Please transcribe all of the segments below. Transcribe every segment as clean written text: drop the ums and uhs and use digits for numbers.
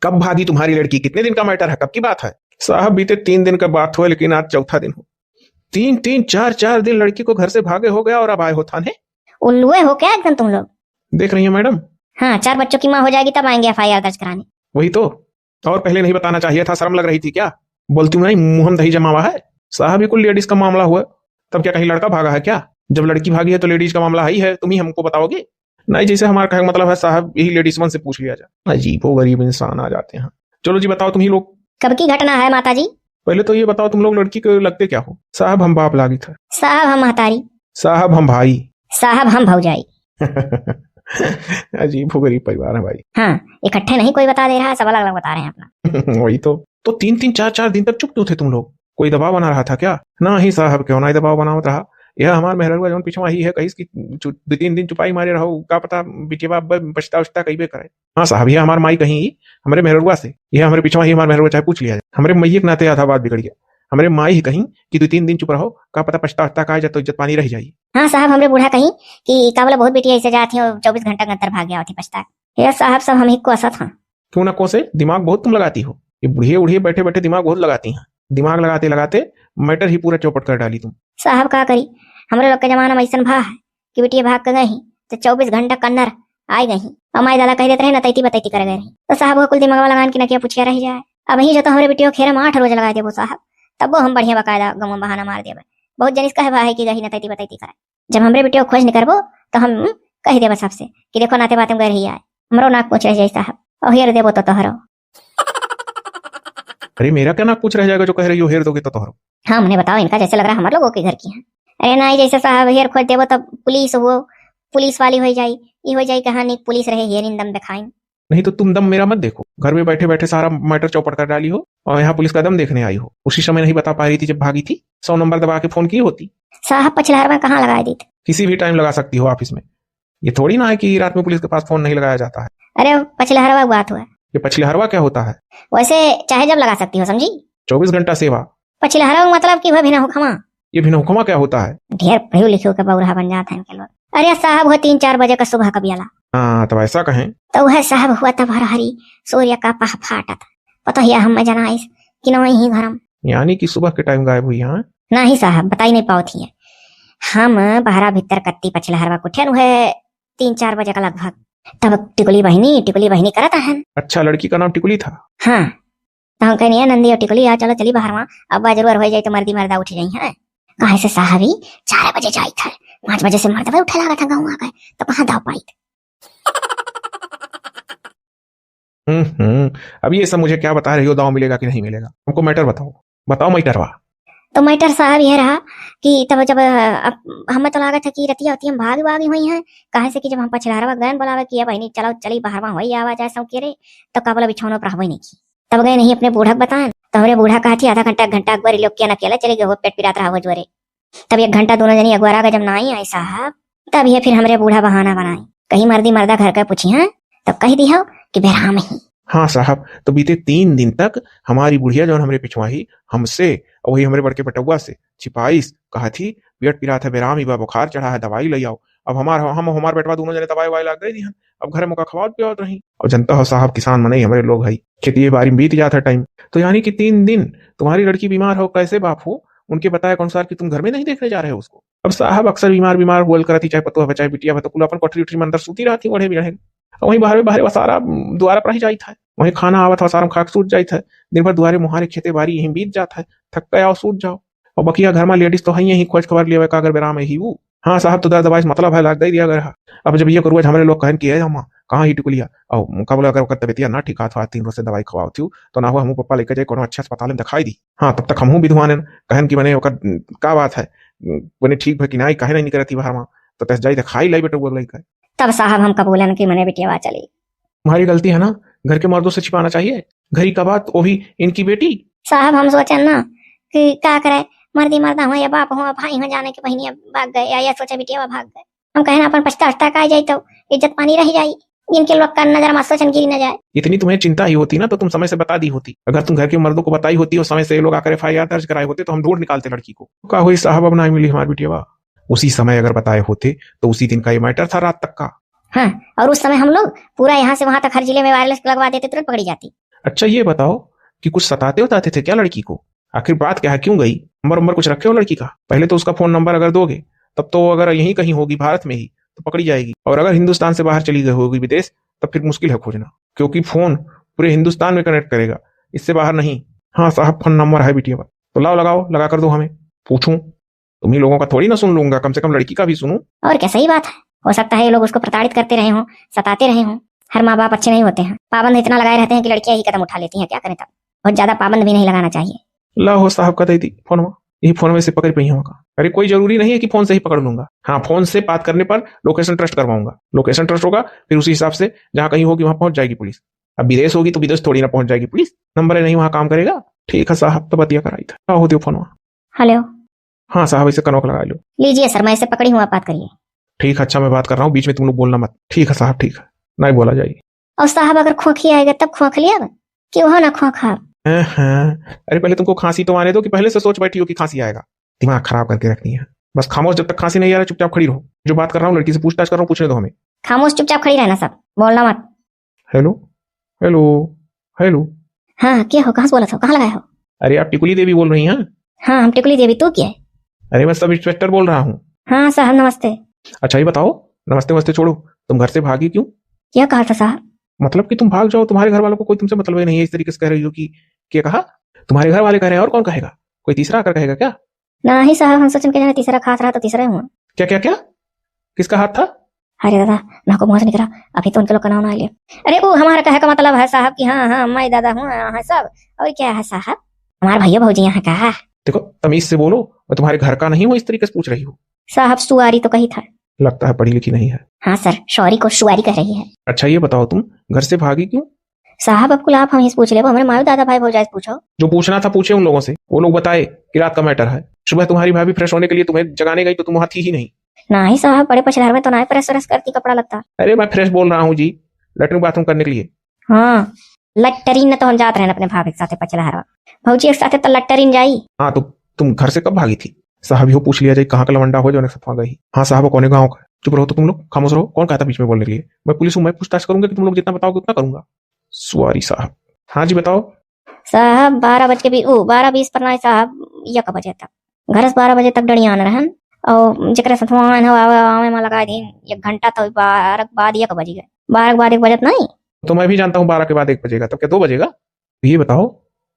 कब भागी तुम्हारी लड़की? कितने दिन का मैटर है? कब की बात है? साहब बीते 3 दिन का बात हुआ, लेकिन आज चौथा दिन हो। 3-3 4-4 दिन लड़की को घर से भागे हो गया और अब आए हो थाने। उल्लुए हो क्या एकदम तुम लोग? देख रही है मैडम? हाँ, 4 बच्चों की माँ हो जाएगी तब आएंगे FIR दर्ज कराने। वही तो। और पहले नहीं बताना चाहिए था? शर्म लग रही थी क्या? बोलती हूँ नहीं, मुंह दही जमा हुआ है। साहब ये कुल लेडीज का मामला हुआ, तब क्या कहीं लड़का भागा है क्या? जब लड़की भागी है तो लेडीज का मामला ही है, तुम ही हमको बताओगे? नहीं, जैसे हमारा कहने का मतलब है साहब, यही लेडीज मन से पूछ लिया जाए। अजीबो गरीब इंसान आ जाते हैं। चलो जी बताओ तुम ही लोग। कब की घटना है माता जी? पहले तो ये बताओ तुम लोग लड़की को लगते क्या हो? साहब हम बाप लागी था। साहब हम महतारी। साहब हम भाई। साहब हम भौजाई। अजीब गरीब परिवार है भाई। हाँ, इकट्ठे नहीं कोई बता दे रहा है, सब अलग अलग बता रहे हैं अपना। वही तो 3-3 4-4 दिन तक चुप क्यों थे तुम लोग? कोई दबाव बना रहा था क्या? ना ही साहब, क्यों ना ही दबाव बनावत रहा। यह हमार मेहररुआ जो पिछवा ही है, कहीं की 2-3 दिन चुपाई मारे रहो, का पता बिटिया बचता उचता कहीं करे। हाँ साहब, यह हमार माई कहीं हमारे मेहररुआ से, यह हमारे पिछवा ही हमारे मेहररुआ, चाहे पूछ लिया जाए। हमारे मैये के नाते आधा बात बिगड़ गया। हमारे माई ही कहीं कि 2-3 दिन चुप रहो, का पता पछता उछता का तो इज्जत पानी रह जाई। हाँ साहब, हमरे बूढ़ा कहीं कि का बोला बहुत बेटी ऐसे जाती है 24 घंटा के अंदर भाग गया होती पछता। ये साहब सब हम ही को असत। हाँ, क्यों ना कोसे, दिमाग बहुत तुम लगाती हो। ये बुढ़िए उड़िए बैठे बैठे दिमाग बहुत लगाती हैं। दिमाग लगाते लगाते मैटर ही पूरा चौपट कर डाली तुम। साहब का करी, हमरे लोग के जमाना में ऐसा भा है कि बेटिया भाग कर गई तो 24 घंटा के अंदर आई गई। हमारे दादा कह देते रहे ना तैती बतैती कर गए रही, तो साहब को कुल दिमाग लगान की न क्या पूछिया रह जाए। अब ही जो तो हमारे बेटियों खेरा में 8 रोज लगा दे वो साहब, तब वो हम बढ़िया बकायदा गम बहाना मार देवे। बहुत जनिस कहे भाई कि गही न तैती बतैती करे। जब हमरे बेटियों खोज नहीं करबो तो हम कह देव सबसे कि देखो नाते बातें गए रही आए, हमरो नाक पूछ रह जाए साहब, और हेर देबो तो तोहरो। अरे मेरा क्या नाक पूछ रह जाएगा जो कह रही हो हेर दोगे तो तोहरो? हाँ, मैंने बताओ, इनका जैसे लग रहा है हमारे लोगों के घर की है। अरे नहीं, जैसे साहब हेर खोज देबो तब पुलिस हो, पुलिस वाली हो जाई, ये हो जाई कहानी पुलिस रहे हेर इन दम दिखाई। नहीं तो तुम दम मेरा मत देखो। घर में बैठे बैठे सारा मैटर चौपट कर डाली हो और यहाँ पुलिस का दम देखने आई हो। उसी समय नहीं बता पा रही थी जब भागी थी? 100 नंबर दबा के फोन की होती। साहब पछलहर में कहाँ लगा दी थी? किसी भी टाइम लगा सकती हो ऑफिस में। ये थोड़ी ना है कि रात में पुलिस के पास फोन नहीं लगाया जाता है। अरे पछलहरवा बात हुआ। ये पछिलहरवा क्या होता है? वैसे चाहे जब लगा सकती हो, समझी? 24 घंटा सेवा। पछलहरवा मतलब कि वह बिना हुक्मा। ये बिना हुक्मा क्या होता है? ढेर पढ़े लिखे के बौरा बन जाते हैं इनके लोग। अरे साहब वो 3-4 बजे का सुबह कभी आला। हाँ तब ऐसा कहें तो वह साहब हुआ तब हर हरी सूर्य का पह फाटा था। पता ही हम जना इस कि न ही घरम, यानी कि सुबह के टाइम गायब हुई? हाँ नहीं साहब, बता ही नहीं पाओ थी। हम बहरा भीतर कत्ती पछलहरवा कुठे है 3-4 बजे का लगभग। तब टिकुली बहनी करता है। अच्छा, लड़की का नाम टिकुली था? हाँ, तो हम कहनी नंदी और टिकुली आ चलो चली बाहर, अब जरूर हो जाए तो मर्दी मर्दा उठ जाई है। कहा से साहब ही 4 बजे जाई था, 5 बजे से मर्दवा उठे लगा था गाँव आ गए तो कहाँ दाव पाई। अब ये सब मुझे क्या बता रही हो? दाव मिलेगा कि नहीं मिलेगा? हमको मैटर बताओ, बताओ मैटरवा। तो मैटर साहब यह रहा कि तब जब हमें तो लागत है कि रतिया होती हम भागी हुई हैं। कहे से कि जब हम पछलहरवा गए बोलावे कि बहनी चलो चली बाहर वही आवाज ऐसा के रे, तो का बोला बिछौनों पर हवा नहीं की। तब गए नहीं अपने बूढ़ा बताएं, तो हमारे बूढ़ा कहा थी आधा घंटा अकबर लोग क्या अकेला चले गए, पेट पिरात रहा जोरे। तब 1 घंटा दोनों जनी अकबर आ गए, जब ना ही आई साहब तब ये फिर हमारे बूढ़ा बहाना बनाई, कहीं मर्दी मर्दा घर का पूछी है तब कह दी हो कि बेराम ही। हाँ साहब, तो बीते 3 दिन तक हमारी बुढ़िया जो हमारे पिछवाही हमसे और वही हमारे बड़के बटुआ से छिपाईस कहा थी पेट पिरात है, बेराम ही बा, बुखार चढ़ा है, दवाई ले आओ। अब हमार बेटवा दोनों जने दवाई वाई लग गई थी। अब घर में का खवात पियावत रही। और जनता हो साहब, किसान मने हमारे लोग है, खेती बाड़ी में बीत जाता है टाइम। तो यानी कि 3 दिन तुम्हारी लड़की बीमार हो, कैसे बाप हो उनके बताए अनुसार कि तुम घर में नहीं देखने जा रहे हो उसको। अब साहब अक्सर बीमार बोल करती, चाहे पतो है चाहे बिटिया है, तो कुल अपन कोठरी उठरी में अंदर सूती रहती ओढ़े भी रहे। वहीं बाहर सारा द्वारा पर ही जाई था, वहीं खाना आवत सारा खा सूत जाई था। दिन भर दुआरे मुहारे खेते बारी यहीं बीत जाता है, थक गया और सूत जाओ। और बकिया घर में लेडीज तो है यही खोज खबर लिए का अगर बेराम ही वो। हाँ साहब, तो दर्द दवाई मतलब है लाग दे दिया गया। अब जब ये करूँ हमारे लोग कहन की है हम कहाँ ही टिकुलिया और का बोला अगर तबियतिया ना ठीक था 3 रोज से दवाई खवाओ थी, तो ना हुआ हम पप्पा लेकर जाए कोनो अच्छे अस्पताल में दिखाई दी। हाँ तब तक हम विधवान कहन की बने का बात है बने ठीक है कि नहीं, कहे नहीं करती बाहर तो तस जाई दिखाई लाई बेटा बोल रही। तब साहब हम कबूलन की मने बिटिया चली। तुम्हारी गलती है ना, घर के मर्दों से छिपाना चाहिए। घर ही का बात, वो भी इनकी बेटी। साहब हम सोचे ना कि क्या करे, मर्दी मर्दा हो या बाप हो भाई हो, जाने के बहनिया भाग गए या सोचे बिटिया भाग गए। हम कहे ना अपन पछता का जाए तो इज्जत पानी रह जाए, इनके लोग का नजर मत सोचन गिरी न जाए। इतनी तुम्हें चिंता ही होती ना तो तुम समय से बता दी होती। अगर तुम घर के मर्दों को बताई होती और समय से लोग आकर FIR दर्ज कराए होते तो हम ढूंढ निकालते लड़की को। का हुई साहब, अब नहीं मिली हमारी बिटिया। उसी समय अगर बताए होते तो उसी दिन का ये मैटर था रात तक का। हाँ, और उस समय हम लोग पूरा यहाँ से वहां तक हर जिले में वायरलेस लगवा देते, तुरंत पकड़ी जाती। अच्छा ये बताओ कि कुछ सताते उताते थे क्या लड़की को? आखिर बात क्या है, क्यों गई? नंबर नंबर कुछ रखे हो लड़की का? पहले तो उसका फोन नंबर अगर दोगे तब तो, अगर यहीं कहीं होगी भारत में ही तो पकड़ी जाएगी, और अगर हिंदुस्तान से बाहर चली गई होगी विदेश तब फिर मुश्किल है खोजना, क्योंकि फोन पूरे हिंदुस्तान में कनेक्ट करेगा, इससे बाहर नहीं। हाँ साहब, फोन नंबर है बिटिया, तो लाओ लगाओ, लगा कर दो हमें। पूछूं? तुम ही लोगों का थोड़ी ना सुन लूंगा, कम से कम लड़की का भी सुनूं। और क्या, सही बात है। हो सकता है ये लोग उसको प्रताड़ित करते रहे हों, सताते रहे हों। हर माँ बाप अच्छे नहीं होते हैं, पाबंद इतना लगाए रहते हैं कि लड़कियां ही कदम उठा लेती हैं। क्या करें तब, बहुत ज्यादा पाबंद भी नहीं लगाना चाहिए। ला हो साहब का दे दी फोन, यही फोन में से पकड़ पई होगा। अरे कोई जरूरी नहीं है कि फोन से ही पकड़ लूंगा। हाँ, फोन से बात करने पर लोकेशन ट्रस्ट करवाऊंगा, लोकेशन ट्रस्ट होगा, फिर उसी हिसाब से जहां कहीं होगी वहां पहुंच जाएगी पुलिस। अब विदेश होगी तो विदेश थोड़ी ना पहुंच जाएगी पुलिस, नंबर है नहीं वहां काम करेगा। ठीक है साहब, तो बतिया कराई था हो दियो फोन। हेलो। हाँ साहब, इसे कनौक लगा लो। लीजिए सर, मैं इसे पकड़ी हूँ, आप बात करिए। ठीक है, अच्छा मैं बात कर रहा हूँ, बीच में तुम लोग बोलना मत। ठीक है साहब, ठीक है, नहीं बोला जाएगी। और साहब अगर खोखी आएगा तब खोख लिया, क्यों हो ना खोखा। अरे पहले तुमको खांसी तो आने दो, कि पहले से सोच बैठी हो कि खांसी आएगा? दिमाग खराब करके रखनी है। बस खामोश, जब तक खांसी नहीं आ रहा चुपचाप खड़ी रहो। जो बात कर रहा हूँ लड़की से पूछताछ कर रहा हूँ, पूछने दो हमें। खामोश चुपचाप खड़ी रहना, सब बोलना मत। Hello hello hello. हाँ, क्या हो, कहाँ से बोला था, कहाँ लगाए हो? अरे आप टिकुली देवी बोल रही हैं? हाँ हम टिकुली देवी, तू क्या है? अरे मैं सब इंस्पेक्टर बोल रहा हूँ। हाँ साहब नमस्ते। अच्छा ये बताओ, नमस्ते वमस्ते छोड़ो, तुम घर से भागी क्यों? क्या कहा था साहब? मतलब कि तुम भाग जाओ, तुम्हारे घर वालों को कोई तुमसे मतलब ही नहीं है, इस तरीके से कह रही हो कि क्या कहा? तुम्हारे घर वाले कह रहे हैं और कौन कहेगा? कोई तीसरा आकर कहेगा क्या? नहीं साहब, हम सोचन के जाने तीसरा खास रहा तो तीसरा ही हुआ। क्या क्या क्या? किसका हाथ था? अरे दादा, ना को मुंह से निकला, अभी तो उनके लोग का नाम ना लिया। अरे वो हमारा कहे का मतलब है साहब कि हाँ हाँ मैं दादा हूँ, है सब। और क्या है साहब, हमारे भैया भौजी यहाँ का है। देखो तमीज से बोलो, मैं तुम्हारे घर का नहीं हूँ इस तरीके से पूछ रही हूँ। साहब सुआरी तो कही था। लगता है पढ़ी लिखी नहीं है। हाँ सर, सॉरी को सुआरी कह रही है। अच्छा ये बताओ, तुम घर से भागी क्यों? साहब अब आप हम पूछ ले, वो हमारे मायू दादा भाई भौजाई से पूछो। जो पूछना था पूछे उन लोगों से, वो लोग बताए कि रात का मैटर है। सुबह तुम्हारी भाभी फ्रेश होने के लिए तुम्हें जगाने गई तो तुम वहां थी ही नहीं। नहीं साहब, बड़े पछाड़ में तो ना प्रेस व्रेस करती कपड़ा लगता। अरे मैं फ्रेश बोल रहा हूँ जी, लेटरिन बाथरूम करने के लिए। हाँ लटरीन तो हम जाते रहे अपने भाभी के साथ पचलहरवा, भौजी के साथ तो लटरीन जाई। हाँ तो तुम घर से कब भागी थी? साहब यो पूछ लिया जाए कहाँ का लवंडा हो जो सफा गई। हाँ साहब, कौन गाँव का? चुप रहो तो तुम लोग, खामोश रहो। कौन कहता बीच में बोलने के लिए? मैं पुलिस हूँ, मैं पूछताछ करूंगा कि तुम लोग जितना बताओगे उतना करूंगा। सॉरी साहब। हाँ जी बताओ। साहब 12:20 पर ना साहब, 1 बजे तक घर से 12 बजे तक डड़िया आना रहन, और जरा सथवान हो आवे में लगा दी 1 घंटा, तो 12 के बाद 1 बज गए। 12 के बाद 1 बजत नहीं। तो मैं भी जानता हूँ 12 के बाद 1 बजेगा, तब क्या 2 बजेगा? तो ये बताओ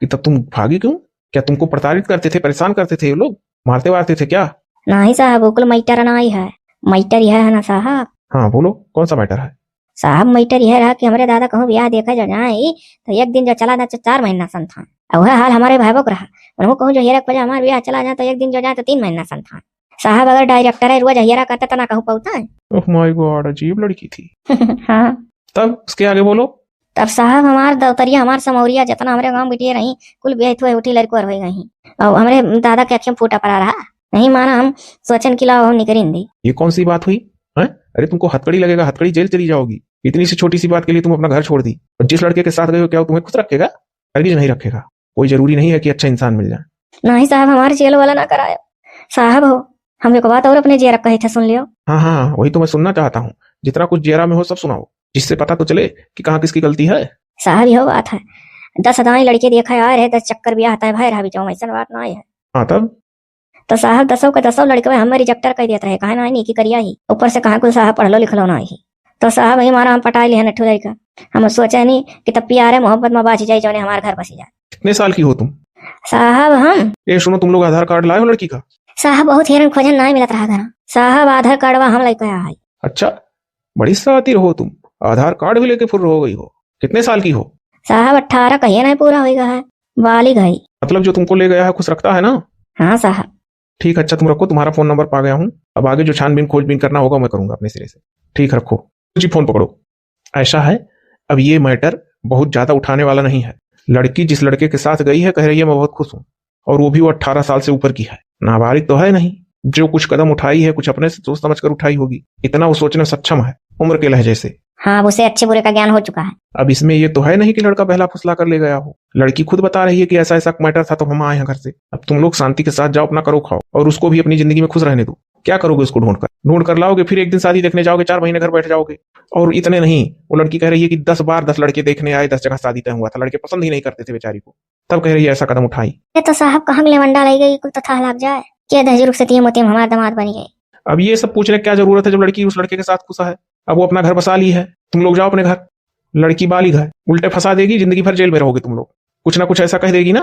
कि तब तुम भागी क्यों? क्या तुमको प्रताड़ित करते थे, परेशान करते थे ये लोग, मारते वारते थे क्या? नहीं साहब, बिल्कुल मैटर ना ही है। मैटर यह है ना साहब। हाँ बोलो, कौन सा मैटर है? साहब मैटर यह रहा कि हमारे दादा कहूँ ब्याह देखा जो जाए तो 1 दिन जो चला जाए तो 4 महीना सन था। और वह हाल हमारे भाई को रहा, उनको कहूँ जो हीरा बजा हमारे ब्याह चला जाए तो 1 दिन जो जाए तो 3 महीना सन था। साहब अगर डायरेक्टर है रोज हीरा करता तो ना कहूँ पाता है। ओह माय गॉड, अजीब लड़की थी। हाँ तब उसके आगे बोलो। तब साहब हमार दौतरिया हमार समौरिया जितना हमारे गांव बिटिया रही कुल ब्याह हुए उठी लड़को हो गई, और हमारे दादा के अखियों फूटा पड़ा रहा। नहीं माना, हम सोचन की लाओ निकरी दी। ये कौन सी बात हुई है? अरे तुमको हथकड़ी लगेगा, हथकड़ी जेल चली जाओगी। इतनी सी छोटी सी बात के लिए तुम अपना घर छोड़ दी, और जिस लड़के के साथ गए हो क्या वो तुम्हें खुश रखेगा? हरगिज नहीं रखेगा। कोई जरूरी नहीं है कि अच्छा इंसान मिल जाए। नहीं साहब, हमारे जेल वाला ना कराया साहब। हो हम एक बात और अपने जेरा कहे थे, सुन लियो। हाँ हाँ, वही तो मैं सुनना चाहता हूँ। जितना कुछ जेरा में हो सब सुनाओ, जिससे पता तो चले कि कहाँ किसकी गलती है। साहब यह बात है, 10 अदाई लड़के देखा आ रहे, 10 चक्कर ब्याह आता है भाई रहा भी जाऊँ, ऐसा बात ना है। हाँ तब? तो साहब 10 के 10 लड़के हम रिजेक्टर कर देते रहे, कहे ना नहीं की करिया ही, ऊपर से कहा कुछ साहब पढ़ लो लिख लो ना ही। तो साहब वही हमारा हम पटा लिया नठू लड़का। हम सोचा नहीं कि तब प्यार है मोहब्बत में बाजी जाए जो हमारे घर बसी जाए। कितने साल की हो तुम? साहब हम, ये सुनो, तुम लोग आधार कार्ड लाए हो लड़की का? साहब बहुत हेरन खोजन नहीं मिलत रहा घर। साहब आधार कार्डवा हम लेके आया है। अच्छा, बड़ी शातिर हो तुम, आधार कार्ड भी लेके फुर्र हो गई हो। कितने साल की हो? साहब 18 कहिए नहीं पूरा हो गया है, बालिग है। मतलब जो तुमको ले गया है खुश रखता है ना? हाँ साहब। ठीक, अच्छा तुम रखो, तुम्हारा फोन नंबर पा गया हूँ। अब आगे जो छानबीन खोजबीन करना होगा मैं करूंगा अपने सिरे से। ठीक, रखो जी, फोन पकड़ो। ऐसा है, अब ये मैटर बहुत ज्यादा उठाने वाला नहीं है। लड़की जिस लड़के के साथ गई है कह रही है मैं बहुत खुश हूँ, और वो भी वो 18 साल से ऊपर की है, नाबालिग तो है नहीं। जो कुछ कदम उठाई है कुछ अपने से सोच समझ कर उठाई होगी, इतना वो सोचने में सक्षम है उम्र के लहजे से। हाँ उसे अच्छे बुरे का ज्ञान हो चुका है। अब इसमें ये तो है नहीं कि लड़का बहला फुसला कर ले गया हो। लड़की खुद बता रही है कि ऐसा ऐसा मैटर था तो हम आए हैं घर से। अब तुम लोग शांति के साथ जाओ, अपना करो खाओ, और उसको भी अपनी जिंदगी में खुश रहने दो। क्या करोगे उसको ढूंढ कर लाओगे, फिर एक दिन शादी देखने जाओगे, 4 महीने घर बैठ जाओगे। और इतने नहीं, वो लड़की कह रही है कि 10 बार 10 लड़के देखने आए, 10 जगह शादी तय हुआ था, लड़के पसंद ही नहीं करते थे बेचारी को, तब कह रही है ऐसा कदम उठाई। ये तो साहब कहाँ लेवंडा लाई गई, कुछ तो था लग जाए क्या दहजरुख से तीन मोतियम हमारे दामाद बनी गई। अब ये सब पूछने की क्या जरूरत है जब लड़की उस लड़के के साथ खुशा है। अब वो अपना घर बसा ली है, तुम लोग जाओ अपने घर, लड़की बाली घर, उल्टे फंसा देगी, जिंदगी भर जेल में रहोगे तुम लोग। कुछ ना कुछ ऐसा कह देगी ना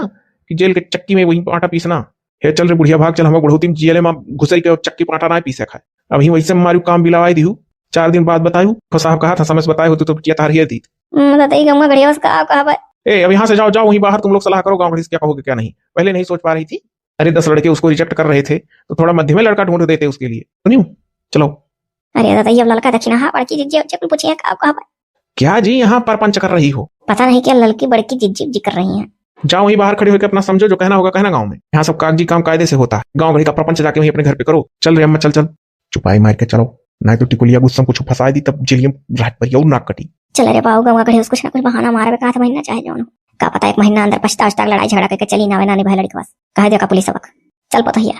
कि जेल के चक्की में वही आटा पीसना है। चल रे बुढ़िया भाग, चल हम बुढ़ौती में जेल में घुसई के चक्की पाटा ना पीसे खाए। अभी वैसे मारू काम बिलावाई दी 4 दिन बाद बतायू, तो साहब कहा था समय से बताए होते तो किया तार दी। ए अब यहाँ से जाओ वहीं बाहर, तुम लोग सलाह करो गाँव घड़ी से क्या कहोगे क्या नहीं। पहले नहीं सोच पा रही थी, अरे 10 लड़के उसको रिजेक्ट कर रहे थे तो थोड़ा मध्य में लड़का ढूंढ देते उसके लिए, सुनियो चलो। अरे दादा ये लड़का दक्षिणा हाँ बड़की जिज्जी पूछिए क्या जी यहाँ पर पंच कर रही हो, पता नहीं क्या लड़की बड़की जिज्जी कर रही है। जाओ वहीं बाहर खड़े होकर अपना समझो, जो कहना होगा कहना गांव में। यहाँ सब कागजी काम कायदे से होता है, गांव घड़ी का प्रपंच जाके वहीं अपने घर पे करो। चल रे अम्मा चल, चुपाई मार के चलो, नहीं तो टिकुलिया गुस्सा कुछ फंसा दी तब जेलियम रात पर यू नाक कटी। चल रे पाऊ गाँव घड़ी कुछ ना कुछ बहाना मारे कहा था महीना चाहे जो का पता 1 महीना अंदर पछताछ लड़ाई झगड़ा करके चली ना भाई लड़की बस कहा दिया पुलिस सबक चल पता ही